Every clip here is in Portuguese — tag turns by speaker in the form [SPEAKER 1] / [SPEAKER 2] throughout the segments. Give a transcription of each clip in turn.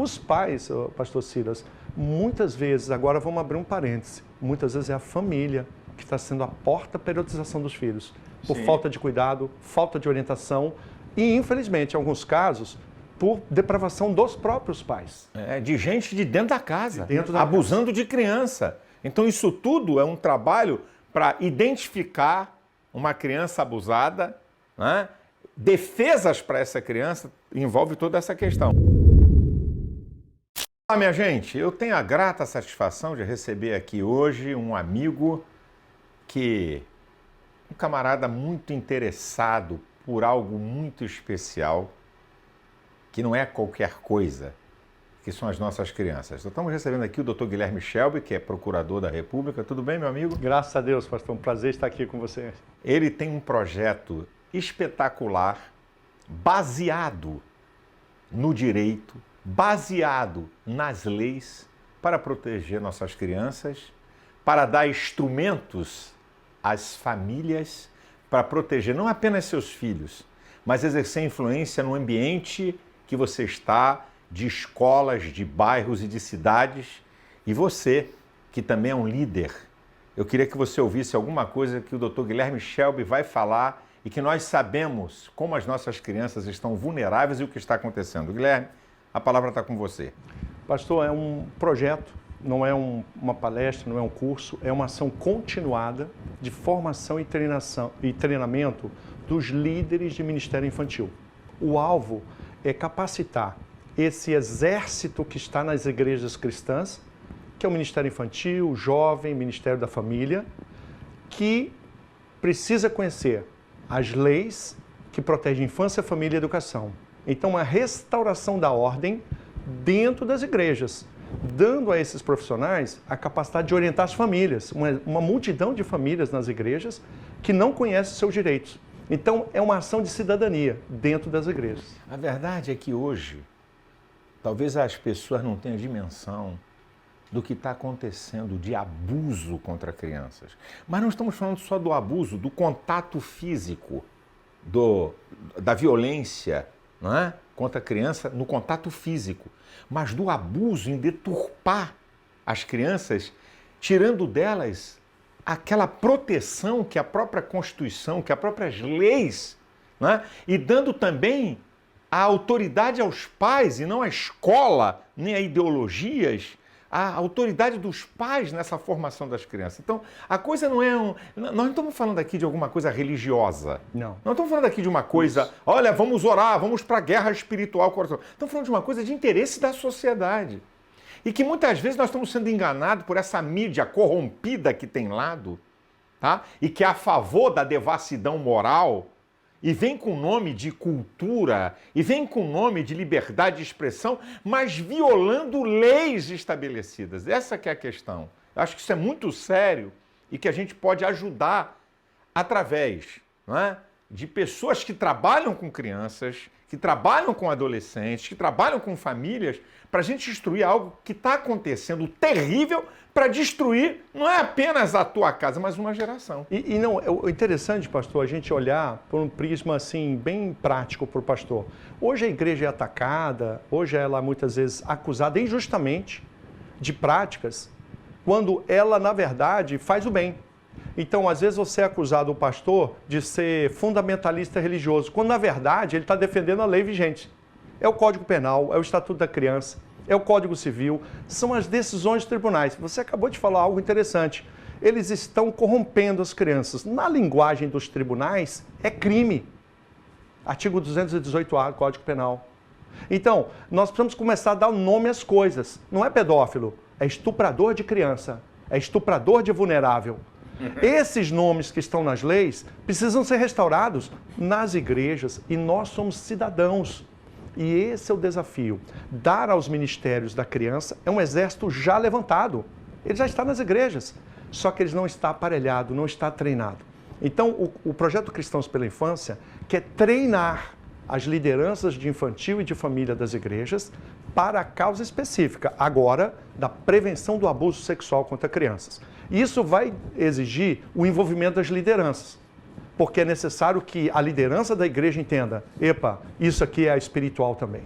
[SPEAKER 1] Os pais, pastor Silas, muitas vezes, agora vamos abrir um parêntese, muitas vezes é a família que está sendo a porta para a perotização dos filhos, por falta de cuidado, falta de orientação e, infelizmente, em alguns casos, por depravação dos próprios pais.
[SPEAKER 2] De gente de dentro da casa, abusando de criança. Então isso tudo é um trabalho para identificar uma criança abusada, né? Defesas para essa criança, envolve toda essa questão. Olá, minha gente, eu tenho a grata satisfação de receber aqui hoje um amigo um camarada muito interessado por algo muito especial, que não é qualquer coisa, que são as nossas crianças. Estamos recebendo aqui o Dr. Guilherme Shelby, que é procurador da República. Tudo bem, meu amigo?
[SPEAKER 1] Graças a Deus, pastor. Um prazer estar aqui com você.
[SPEAKER 2] Ele tem um projeto espetacular, baseado no direito, baseado nas leis, para proteger nossas crianças, para dar instrumentos às famílias, para proteger não apenas seus filhos, mas exercer influência no ambiente que você está, de escolas, de bairros e de cidades. E você, que também é um líder, eu queria que você ouvisse alguma coisa que o Dr. Guilherme Shelby vai falar e que nós sabemos como as nossas crianças estão vulneráveis e o que está acontecendo. Guilherme, a palavra está com você.
[SPEAKER 1] Pastor, é um projeto, não é uma palestra, não é um curso, é uma ação continuada de formação e treinamento dos líderes de ministério infantil. O alvo é capacitar esse exército que está nas igrejas cristãs, que é o Ministério Infantil, Jovem, Ministério da Família, que precisa conhecer as leis que protegem infância, família e educação. Então, a restauração da ordem dentro das igrejas, dando a esses profissionais a capacidade de orientar as famílias, uma multidão de famílias nas igrejas que não conhecem seus direitos. Então, é uma ação de cidadania dentro das igrejas.
[SPEAKER 2] A verdade é que hoje, talvez as pessoas não tenham dimensão do que está acontecendo de abuso contra crianças. Mas não estamos falando só do abuso, do contato físico, da violência, não é? Contra a criança no contato físico, mas do abuso em deturpar as crianças, tirando delas aquela proteção que a própria Constituição, que as próprias leis, não é? E dando também a autoridade aos pais, e não à escola, nem a ideologias, a autoridade dos pais nessa formação das crianças. Então, a coisa não é nós não estamos falando aqui de alguma coisa religiosa.
[SPEAKER 1] Não.
[SPEAKER 2] Não estamos falando aqui de uma coisa, olha, vamos orar, vamos para a guerra espiritual. Estamos falando de uma coisa de interesse da sociedade. E que muitas vezes nós estamos sendo enganados por essa mídia corrompida que tem lado, tá? E que é a favor da devassidão moral, e vem com o nome de cultura, e vem com o nome de liberdade de expressão, mas violando leis estabelecidas. Essa que é a questão. Eu acho que isso é muito sério e que a gente pode ajudar através, não é, de pessoas que trabalham com crianças, que trabalham com adolescentes, que trabalham com famílias, para a gente destruir algo que está acontecendo terrível para destruir não é apenas a tua casa, mas uma geração.
[SPEAKER 1] E não, é interessante, pastor, a gente olhar por um prisma assim bem prático para o pastor. Hoje a igreja é atacada, hoje ela é muitas vezes acusada injustamente de práticas, quando ela, na verdade, faz o bem. Então, às vezes você é acusado, o pastor, de ser fundamentalista religioso, quando, na verdade, ele está defendendo a lei vigente. É o Código Penal, é o Estatuto da Criança, é o Código Civil, são as decisões dos tribunais. Você acabou de falar algo interessante. Eles estão corrompendo as crianças. Na linguagem dos tribunais, é crime. Artigo 218A do Código Penal. Então, nós precisamos começar a dar nome às coisas. Não é pedófilo, é estuprador de criança, é estuprador de vulnerável. Esses nomes que estão nas leis precisam ser restaurados nas igrejas e nós somos cidadãos. E esse é o desafio. Dar aos ministérios da criança é um exército já levantado. Ele já está nas igrejas, só que ele não está aparelhado, não está treinado. Então, o projeto Cristãos pela Infância quer treinar as lideranças de infantil e de família das igrejas para a causa específica, agora, da prevenção do abuso sexual contra crianças. Isso vai exigir o envolvimento das lideranças, porque é necessário que a liderança da igreja entenda, epa, isso aqui é espiritual também.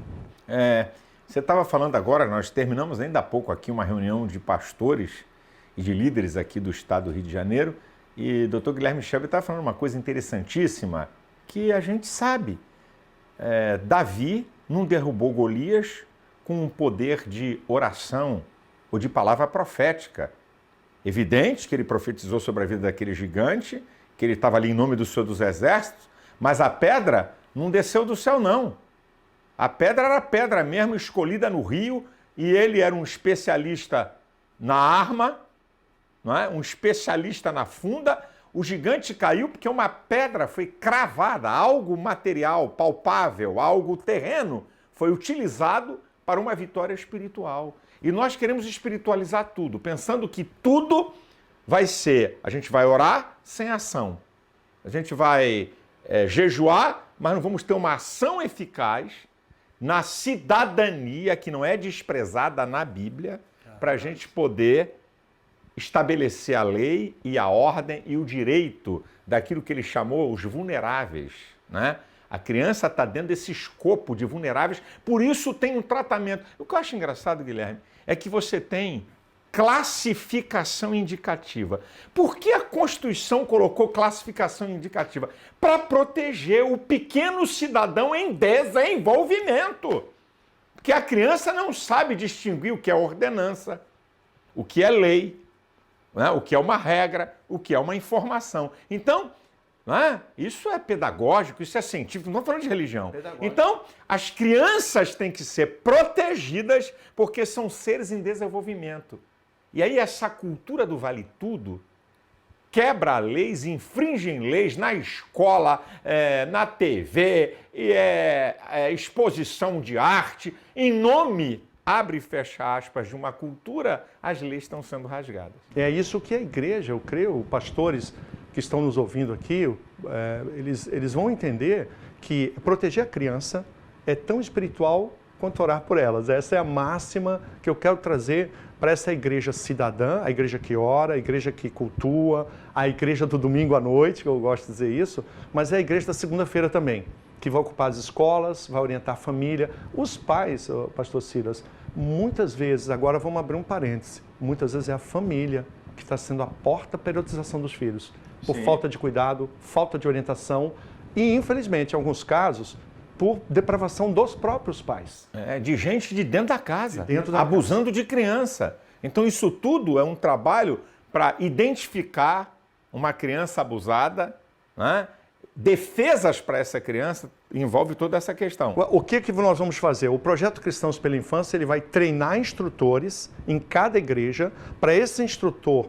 [SPEAKER 2] Você estava falando agora, nós terminamos ainda há pouco aqui uma reunião de pastores e de líderes aqui do estado do Rio de Janeiro, e o Dr. Guilherme Shelby estava falando uma coisa interessantíssima que a gente sabe. Davi não derrubou Golias com um poder de oração ou de palavra profética. Evidente que ele profetizou sobre a vida daquele gigante, que ele estava ali em nome do Senhor dos Exércitos, mas a pedra não desceu do céu, não. A pedra era pedra mesmo, escolhida no rio, e ele era um especialista na arma, não é? Um especialista na funda. O gigante caiu porque uma pedra foi cravada, algo material, palpável, algo terreno, foi utilizado para uma vitória espiritual. E nós queremos espiritualizar tudo, pensando que tudo vai ser, a gente vai orar sem ação. A gente vai jejuar, mas não vamos ter uma ação eficaz na cidadania, que não é desprezada na Bíblia, para a gente poder estabelecer a lei e a ordem e o direito daquilo que ele chamou os vulneráveis, né? A criança está dentro desse escopo de vulneráveis, por isso tem um tratamento. O que eu acho engraçado, Guilherme, é que você tem classificação indicativa. Por que a Constituição colocou classificação indicativa? Para proteger o pequeno cidadão em desenvolvimento. Porque a criança não sabe distinguir o que é ordenança, o que é lei, né? O que é uma regra, o que é uma informação. Então, isso é pedagógico, isso é científico, não estou falando de religião. Então, as crianças têm que ser protegidas porque são seres em desenvolvimento. E aí essa cultura do vale tudo quebra leis, infringe leis na escola, na TV, exposição de arte, em nome, abre e fecha aspas, de uma cultura, as leis estão sendo rasgadas.
[SPEAKER 1] É isso que a igreja, eu creio, pastores que estão nos ouvindo aqui, eles vão entender que proteger a criança é tão espiritual quanto orar por elas. Essa é a máxima que eu quero trazer para essa igreja cidadã, a igreja que ora, a igreja que cultua, a igreja do domingo à noite, que eu gosto de dizer isso, mas é a igreja da segunda-feira também, que vai ocupar as escolas, vai orientar a família. Os pais, pastor Silas, muitas vezes, agora vamos abrir um parêntese, muitas vezes é a família que está sendo a porta para a perotização dos filhos, por falta de cuidado, falta de orientação e, infelizmente, em alguns casos, por depravação dos próprios pais.
[SPEAKER 2] De gente de dentro da casa, abusando de criança. Então isso tudo é um trabalho para identificar uma criança abusada, né? Defesas para essa criança, envolve toda essa questão.
[SPEAKER 1] O que nós vamos fazer? O Projeto Cristãos pela Infância, ele vai treinar instrutores em cada igreja para esse instrutor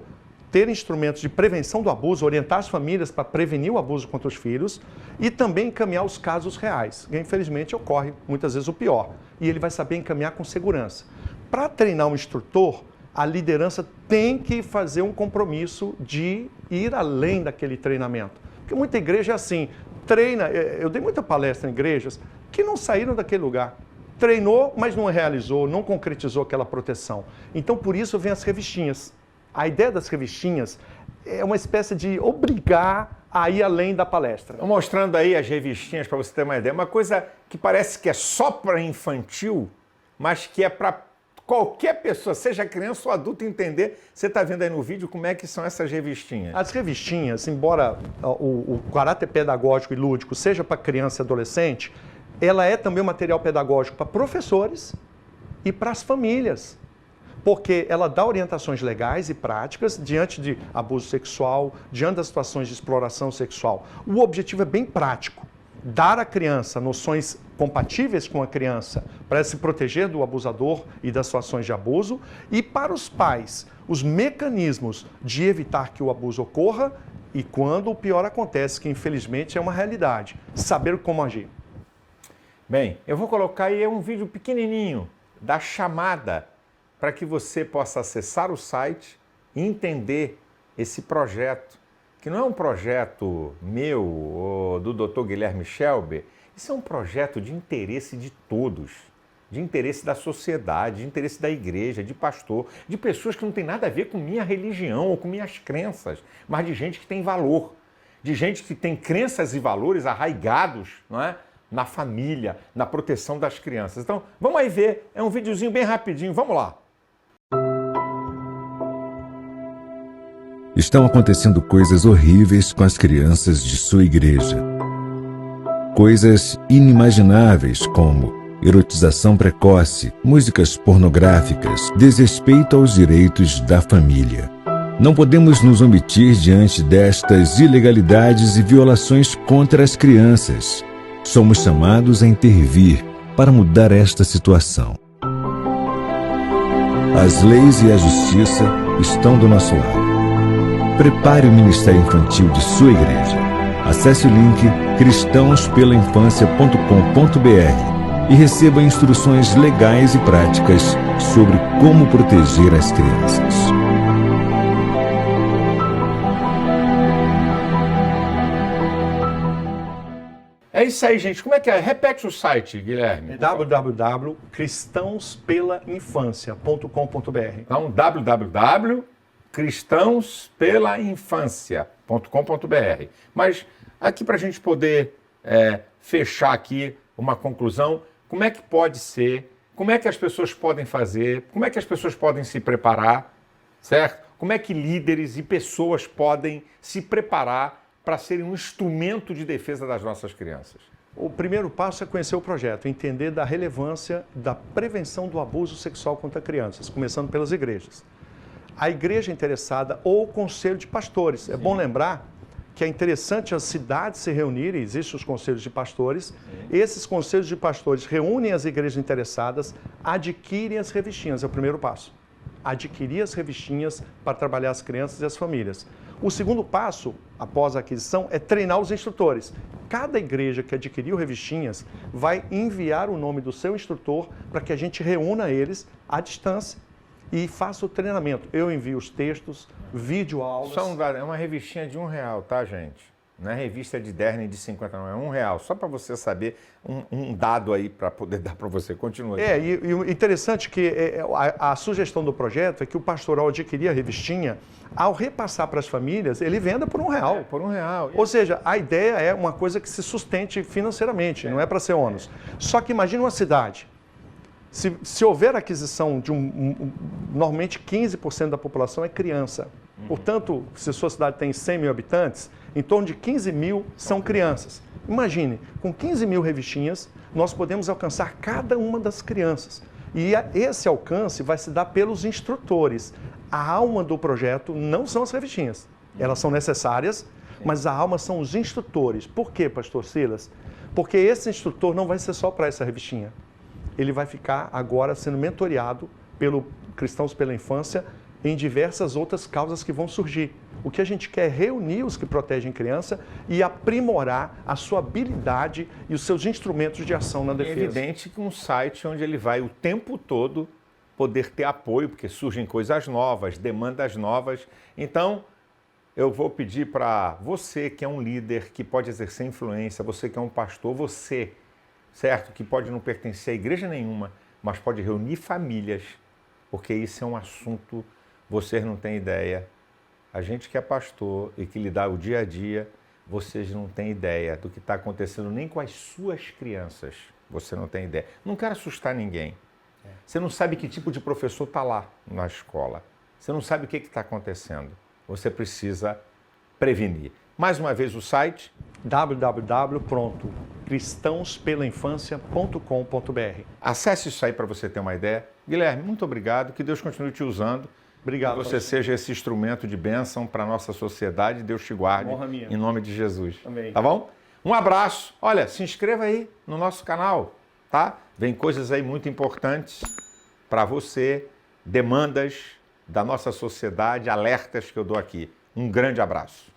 [SPEAKER 1] ter instrumentos de prevenção do abuso, orientar as famílias para prevenir o abuso contra os filhos e também encaminhar os casos reais, que infelizmente ocorre muitas vezes o pior. E ele vai saber encaminhar com segurança. Para treinar um instrutor, a liderança tem que fazer um compromisso de ir além daquele treinamento. Porque muita igreja é assim, treina, eu dei muita palestra em igrejas que não saíram daquele lugar. Treinou, mas não realizou, não concretizou aquela proteção. Então, por isso, vem as revistinhas. A ideia das revistinhas é uma espécie de obrigar a ir além da palestra.
[SPEAKER 2] Estou mostrando aí as revistinhas para você ter uma ideia. Uma coisa que parece que é só para infantil, mas que é para qualquer pessoa, seja criança ou adulto, entender. Você está vendo aí no vídeo como é que são essas revistinhas.
[SPEAKER 1] As revistinhas, embora o caráter pedagógico e lúdico seja para criança e adolescente, ela é também um material pedagógico para professores e para as famílias. Porque ela dá orientações legais e práticas diante de abuso sexual, diante das situações de exploração sexual. O objetivo é bem prático, dar à criança noções compatíveis com a criança para se proteger do abusador e das situações de abuso, e para os pais, os mecanismos de evitar que o abuso ocorra e quando o pior acontece, que infelizmente é uma realidade, saber como agir.
[SPEAKER 2] Bem, eu vou colocar aí um vídeo pequenininho da chamada para que você possa acessar o site e entender esse projeto, que não é um projeto meu ou do Dr. Guilherme Shelby, isso é um projeto de interesse de todos, de interesse da sociedade, de interesse da igreja, de pastor, de pessoas que não têm nada a ver com minha religião ou com minhas crenças, mas de gente que tem valor, de gente que tem crenças e valores arraigados, não é? na família, na proteção das crianças. Então, vamos aí ver, é um videozinho bem rapidinho, vamos lá.
[SPEAKER 3] Estão acontecendo coisas horríveis com as crianças de sua igreja. Coisas inimagináveis como erotização precoce, músicas pornográficas, desrespeito aos direitos da família. Não podemos nos omitir diante destas ilegalidades e violações contra as crianças. Somos chamados a intervir para mudar esta situação. As leis e a justiça estão do nosso lado. Prepare o Ministério Infantil de sua igreja. Acesse o link cristãospelainfancia.com.br e receba instruções legais e práticas sobre como proteger as crianças.
[SPEAKER 2] É isso aí, gente. Como é que é? Repete o site, Guilherme.
[SPEAKER 1] É www.cristãospelainfancia.com.br.
[SPEAKER 2] Então, www.cristãospelainfancia.com.br. Mas aqui para a gente poder fechar aqui uma conclusão, como é que pode ser, como é que as pessoas podem fazer, como é que as pessoas podem se preparar, certo? Como é que líderes e pessoas podem se preparar para serem um instrumento de defesa das nossas crianças?
[SPEAKER 1] O primeiro passo é conhecer o projeto, entender da relevância da prevenção do abuso sexual contra crianças, começando pelas igrejas. A igreja interessada ou o conselho de pastores. Sim. É bom lembrar que é interessante as cidades se reunirem, existem os conselhos de pastores. Sim. Esses conselhos de pastores reúnem as igrejas interessadas, adquirem as revistinhas, é o primeiro passo. Adquirir as revistinhas para trabalhar as crianças e as famílias. O segundo passo, após a aquisição, é treinar os instrutores. Cada igreja que adquiriu revistinhas vai enviar o nome do seu instrutor para que a gente reúna eles à distância e faça o treinamento. Eu envio os textos, videoaulas.
[SPEAKER 2] Só é uma revistinha de R$1, tá, gente? Não é revista de 10 nem de 50, não. É R$1. Só para você saber um dado aí para poder dar para você. Continua.
[SPEAKER 1] E o interessante é que a sugestão do projeto é que o pastor, ao adquirir a revistinha, ao repassar para as famílias, ele venda por R$1.
[SPEAKER 2] Por R$1.
[SPEAKER 1] Ou seja, a ideia é uma coisa que se sustente financeiramente, não é para ser ônus. Só que imagine uma cidade. Se houver aquisição de normalmente 15% da população é criança. Portanto, se a sua cidade tem 100 mil habitantes, em torno de 15 mil são crianças. Imagine, com 15 mil revistinhas, nós podemos alcançar cada uma das crianças. E esse alcance vai se dar pelos instrutores. A alma do projeto não são as revistinhas. Elas são necessárias, mas a alma são os instrutores. Por quê, pastor Silas? Porque esse instrutor não vai ser só para essa revistinha. Ele vai ficar agora sendo mentoreado pelo Cristãos pela Infância em diversas outras causas que vão surgir. O que a gente quer é reunir os que protegem criança e aprimorar a sua habilidade e os seus instrumentos de ação na defesa.
[SPEAKER 2] É evidente que um site onde ele vai o tempo todo poder ter apoio, porque surgem coisas novas, demandas novas. Então, eu vou pedir para você que é um líder, que pode exercer influência, você que é um pastor, você, certo? Que pode não pertencer a igreja nenhuma, mas pode reunir famílias, porque isso é um assunto, vocês não têm ideia. A gente que é pastor e que lidar o dia a dia, vocês não têm ideia do que está acontecendo nem com as suas crianças. Você não tem ideia. Não quero assustar ninguém. Você não sabe que tipo de professor está lá na escola. Você não sabe o que está acontecendo. Você precisa prevenir. Mais uma vez o site
[SPEAKER 1] www.cristãospelainfancia.com.br.
[SPEAKER 2] Acesse isso aí para você ter uma ideia. Guilherme, muito obrigado. Que Deus continue te usando.
[SPEAKER 1] Obrigado.
[SPEAKER 2] Que você seja esse instrumento de bênção para a nossa sociedade. Deus te guarde. Em nome de Jesus.
[SPEAKER 1] Amém.
[SPEAKER 2] Tá bom? Um abraço. Olha, se inscreva aí no nosso canal, tá? Vem coisas aí muito importantes para você, demandas da nossa sociedade, alertas que eu dou aqui. Um grande abraço.